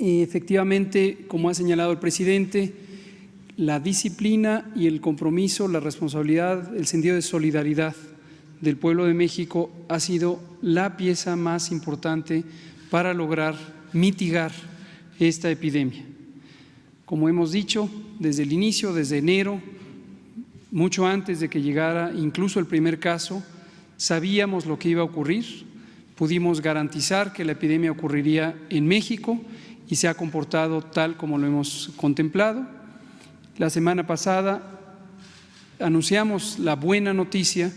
Efectivamente, como ha señalado el presidente, la disciplina y el compromiso, la responsabilidad, el sentido de solidaridad del pueblo de México ha sido la pieza más importante para lograr mitigar esta epidemia. Como hemos dicho, desde el inicio, desde enero, mucho antes de que llegara incluso el primer caso, sabíamos lo que iba a ocurrir, pudimos garantizar que la epidemia ocurriría en México y se ha comportado tal como lo hemos contemplado. La semana pasada anunciamos la buena noticia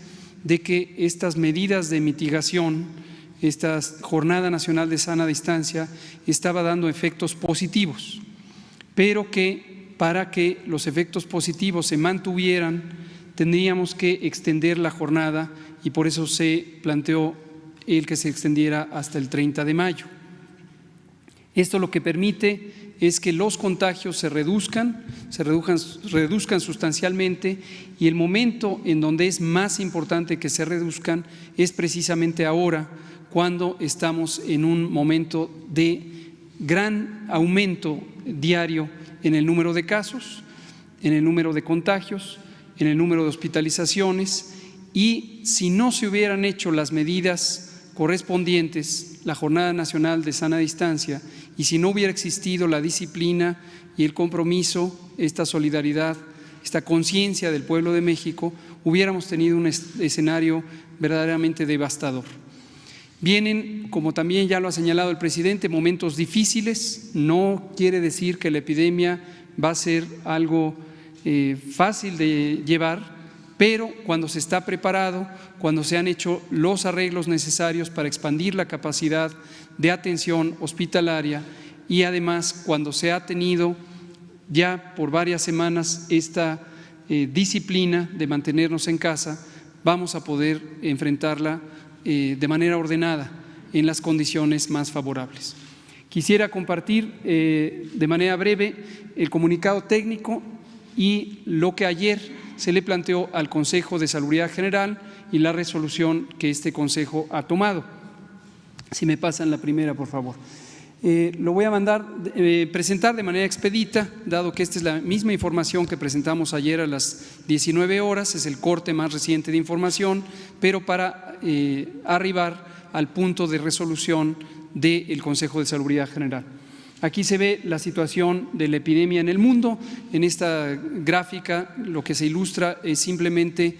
de que estas medidas de mitigación, esta Jornada Nacional de Sana Distancia, estaba dando efectos positivos, pero que para que los efectos positivos se mantuvieran, tendríamos que extender la jornada y por eso se planteó el que se extendiera hasta el 30 de mayo. Esto lo que permite es que los contagios se reduzcan sustancialmente, y el momento en donde es más importante que se reduzcan es precisamente ahora, cuando estamos en un momento de gran aumento diario en el número de casos, en el número de contagios, en el número de hospitalizaciones, y si no se hubieran hecho las medidas correspondientes, la Jornada Nacional de Sana Distancia, y si no hubiera existido la disciplina y el compromiso, esta solidaridad, esta conciencia del pueblo de México, hubiéramos tenido un escenario verdaderamente devastador. Vienen, como también ya lo ha señalado el presidente, momentos difíciles. No quiere decir que la epidemia va a ser algo fácil de llevar, pero cuando se está preparado, cuando se han hecho los arreglos necesarios para expandir la capacidad de atención hospitalaria y además cuando se ha tenido ya por varias semanas esta disciplina de mantenernos en casa, vamos a poder enfrentarla de manera ordenada en las condiciones más favorables. Quisiera compartir de manera breve el comunicado técnico y lo que ayer se le planteó al Consejo de Salubridad General y la resolución que este Consejo ha tomado. Si me pasan la primera, por favor. Lo voy a presentar de manera expedita, dado que esta es la misma información que presentamos ayer a las 19 horas, es el corte más reciente de información, pero para arribar al punto de resolución del Consejo de Salubridad General. Aquí se ve la situación de la epidemia en el mundo. En esta gráfica lo que se ilustra es simplemente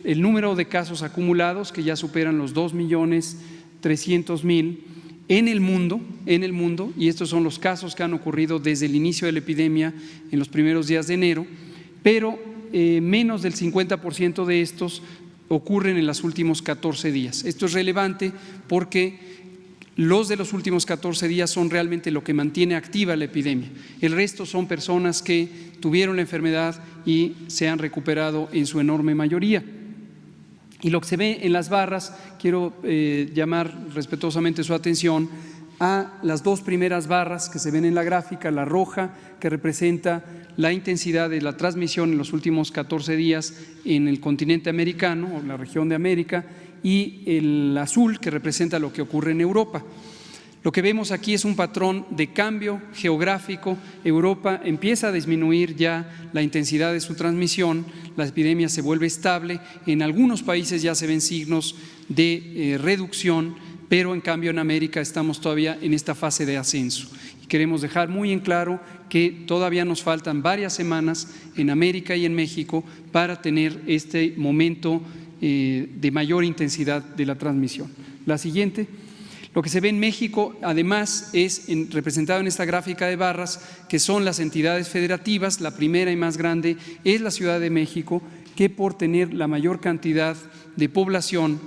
el número de casos acumulados, que ya superan los 2.300.000 en el mundo, y estos son los casos que han ocurrido desde el inicio de la epidemia en los primeros días de enero, pero menos del 50% de estos ocurren en los últimos 14 días. Esto es relevante porque los de los últimos 14 días son realmente lo que mantiene activa la epidemia. El resto son personas que tuvieron la enfermedad y se han recuperado en su enorme mayoría. Y lo que se ve en las barras, quiero llamar respetuosamente su atención a las dos primeras barras que se ven en la gráfica, la roja que representa la intensidad de la transmisión en los últimos 14 días en el continente americano o la región de América, y el azul que representa lo que ocurre en Europa. Lo que vemos aquí es un patrón de cambio geográfico. Europa empieza a disminuir ya la intensidad de su transmisión, la epidemia se vuelve estable, en algunos países ya se ven signos de reducción, pero en cambio en América estamos todavía en esta fase de ascenso. Y queremos dejar muy en claro que todavía nos faltan varias semanas en América y en México para tener este momento de mayor intensidad de la transmisión. La siguiente. Lo que se ve en México, además, es representado en esta gráfica de barras, que son las entidades federativas. La primera y más grande es la Ciudad de México, que por tener la mayor cantidad de población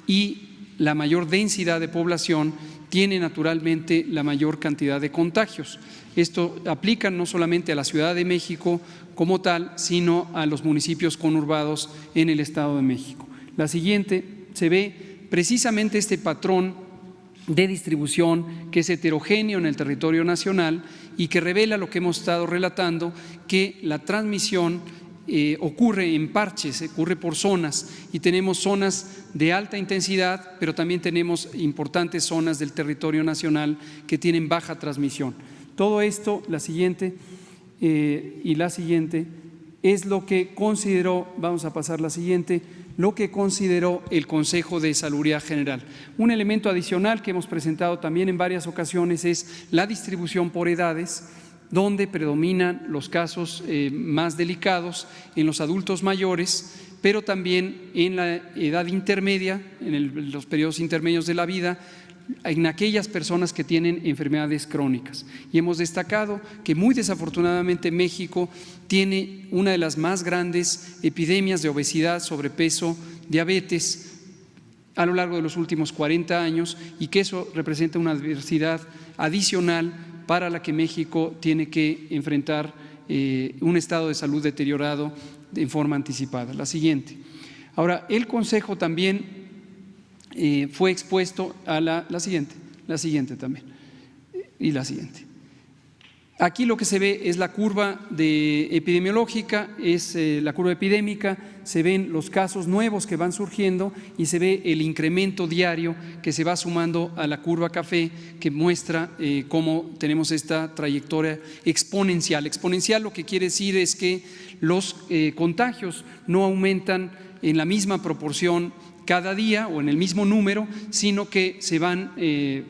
y la mayor densidad de población, tiene naturalmente la mayor cantidad de contagios. Esto aplica no solamente a la Ciudad de México como tal, sino a los municipios conurbados en el Estado de México. La siguiente, se ve precisamente este patrón de distribución que es heterogéneo en el territorio nacional y que revela lo que hemos estado relatando, que la transmisión ocurre en parches, ocurre por zonas, y tenemos zonas de alta intensidad, pero también tenemos importantes zonas del territorio nacional que tienen baja transmisión. Todo esto, la siguiente y la siguiente, es lo que consideró, vamos a pasar la siguiente, lo que consideró el Consejo de Salubridad General. Un elemento adicional que hemos presentado también en varias ocasiones es la distribución por edades, donde predominan los casos más delicados en los adultos mayores, pero también en la edad intermedia, en los periodos intermedios de la vida, en aquellas personas que tienen enfermedades crónicas. Y hemos destacado que muy desafortunadamente México tiene una de las más grandes epidemias de obesidad, sobrepeso, diabetes a lo largo de los últimos 40 años y que eso representa una adversidad adicional para la que México tiene que enfrentar un estado de salud deteriorado en forma anticipada. La siguiente. Ahora, el Consejo también fue expuesto a la siguiente también, y la siguiente. Aquí lo que se ve es la curva epidemiológica, es la curva epidémica, se ven los casos nuevos que van surgiendo y se ve el incremento diario que se va sumando a la curva café, que muestra cómo tenemos esta trayectoria exponencial. Exponencial lo que quiere decir es que los contagios no aumentan en la misma proporción cada día o en el mismo número, sino que se van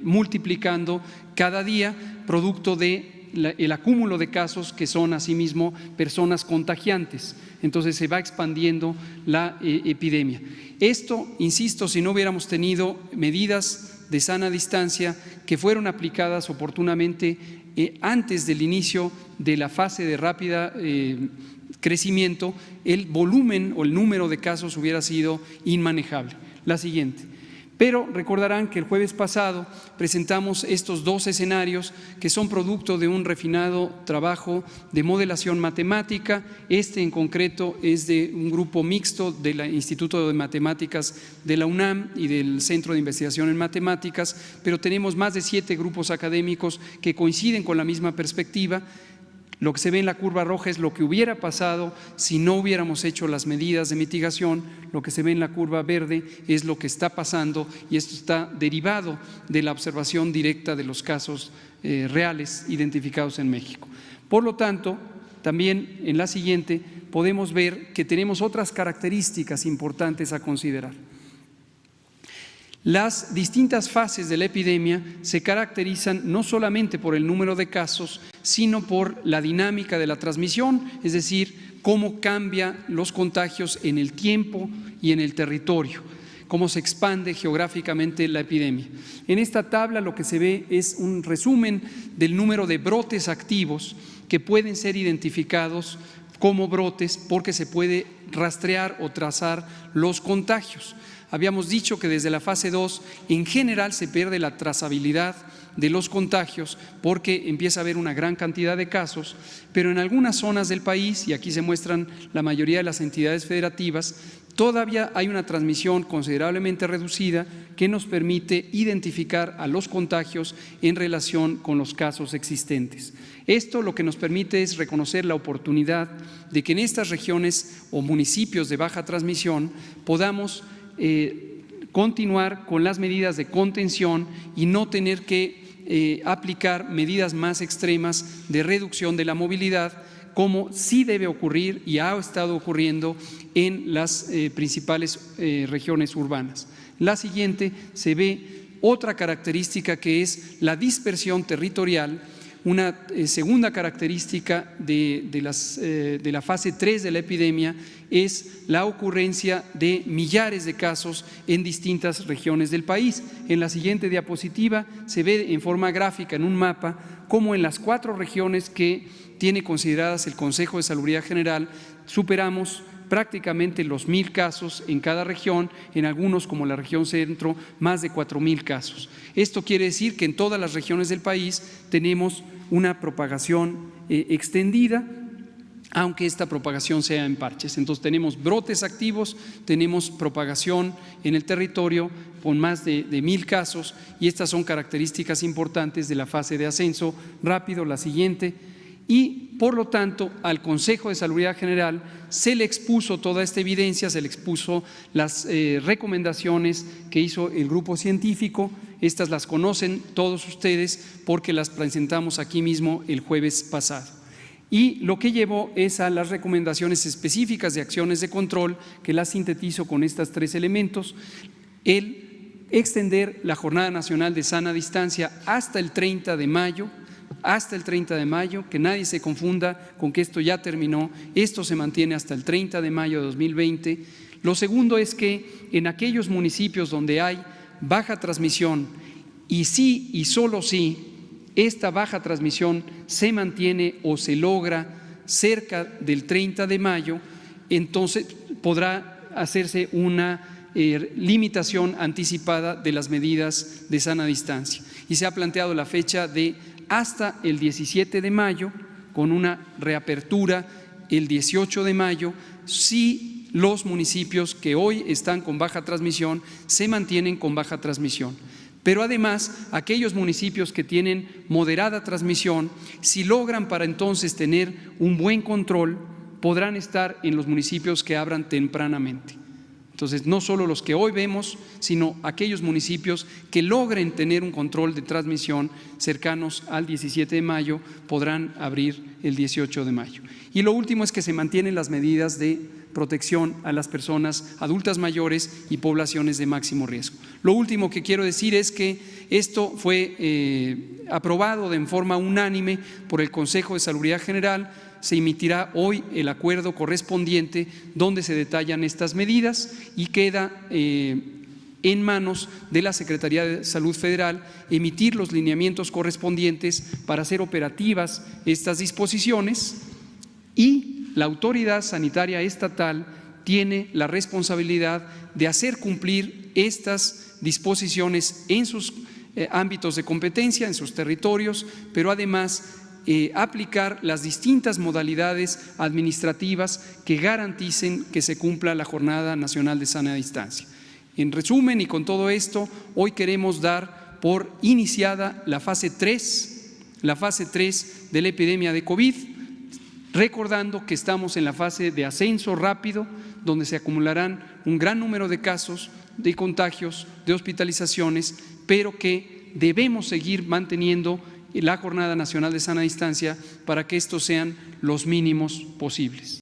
multiplicando cada día producto de el acúmulo de casos que son asimismo personas contagiantes. Entonces se va expandiendo la epidemia. Esto, insisto, si no hubiéramos tenido medidas de sana distancia que fueron aplicadas oportunamente antes del inicio de la fase de rápida crecimiento, el volumen o el número de casos hubiera sido inmanejable. La siguiente. Pero recordarán que el jueves pasado presentamos estos dos escenarios que son producto de un refinado trabajo de modelación matemática. Este en concreto es de un grupo mixto del Instituto de Matemáticas de la UNAM y del Centro de Investigación en Matemáticas, pero tenemos más de 7 grupos académicos que coinciden con la misma perspectiva. Lo que se ve en la curva roja es lo que hubiera pasado si no hubiéramos hecho las medidas de mitigación. Lo que se ve en la curva verde es lo que está pasando y esto está derivado de la observación directa de los casos reales identificados en México. Por lo tanto, también en la siguiente podemos ver que tenemos otras características importantes a considerar. Las distintas fases de la epidemia se caracterizan no solamente por el número de casos, sino por la dinámica de la transmisión, es decir, cómo cambian los contagios en el tiempo y en el territorio, cómo se expande geográficamente la epidemia. En esta tabla lo que se ve es un resumen del número de brotes activos que pueden ser identificados como brotes porque se puede rastrear o trazar los contagios. Habíamos dicho que desde la fase 2 en general se pierde la trazabilidad de los contagios porque empieza a haber una gran cantidad de casos, pero en algunas zonas del país, y aquí se muestran la mayoría de las entidades federativas, todavía hay una transmisión considerablemente reducida que nos permite identificar a los contagios en relación con los casos existentes. Esto lo que nos permite es reconocer la oportunidad de que en estas regiones o municipios de baja transmisión podamos continuar con las medidas de contención y no tener que aplicar medidas más extremas de reducción de la movilidad, como sí debe ocurrir y ha estado ocurriendo en las principales regiones urbanas. La siguiente se ve otra característica que es la dispersión territorial. Una segunda característica de la fase 3 de la epidemia es la ocurrencia de millares de casos en distintas regiones del país. En la siguiente diapositiva se ve en forma gráfica en un mapa cómo en las 4 regiones que tiene consideradas el Consejo de Salubridad General superamos prácticamente los 1,000 casos en cada región, en algunos como la región centro, más de 4,000 casos. Esto quiere decir que en todas las regiones del país tenemos una propagación extendida, aunque esta propagación sea en parches. Entonces tenemos brotes activos, tenemos propagación en el territorio con más de 1,000 casos y estas son características importantes de la fase de ascenso rápido. La siguiente. Y por lo tanto al Consejo de Salubridad General se le expuso toda esta evidencia, se le expuso las recomendaciones que hizo el grupo científico. Estas las conocen todos ustedes porque las presentamos aquí mismo el jueves pasado. Y lo que llevó es a las recomendaciones específicas de acciones de control, que las sintetizo con estos 3 elementos: el extender la Jornada Nacional de Sana Distancia hasta el 30 de mayo, que nadie se confunda con que esto ya terminó, esto se mantiene hasta el 30 de mayo de 2020. Lo segundo es que en aquellos municipios donde hay baja transmisión, y sí y solo si esta baja transmisión se mantiene o se logra cerca del 30 de mayo, entonces podrá hacerse una limitación anticipada de las medidas de sana distancia. Y se ha planteado la fecha de hasta el 17 de mayo, con una reapertura el 18 de mayo, si los municipios que hoy están con baja transmisión se mantienen con baja transmisión. Pero además, aquellos municipios que tienen moderada transmisión, si logran para entonces tener un buen control, podrán estar en los municipios que abran tempranamente. Entonces, no solo los que hoy vemos, sino aquellos municipios que logren tener un control de transmisión cercanos al 17 de mayo, podrán abrir el 18 de mayo. Y lo último es que se mantienen las medidas de protección a las personas adultas mayores y poblaciones de máximo riesgo. Lo último que quiero decir es que esto fue aprobado en forma unánime por el Consejo de Salubridad General. Se emitirá hoy el acuerdo correspondiente donde se detallan estas medidas y queda en manos de la Secretaría de Salud Federal emitir los lineamientos correspondientes para hacer operativas estas disposiciones, y la autoridad sanitaria estatal tiene la responsabilidad de hacer cumplir estas disposiciones en sus ámbitos de competencia, en sus territorios, pero además aplicar las distintas modalidades administrativas que garanticen que se cumpla la Jornada Nacional de Sana Distancia. En resumen, y con todo esto, hoy queremos dar por iniciada la fase 3 de la epidemia de COVID, recordando que estamos en la fase de ascenso rápido, donde se acumularán un gran número de casos, de contagios, de hospitalizaciones, pero que debemos seguir manteniendo la Jornada Nacional de Sana Distancia para que estos sean los mínimos posibles.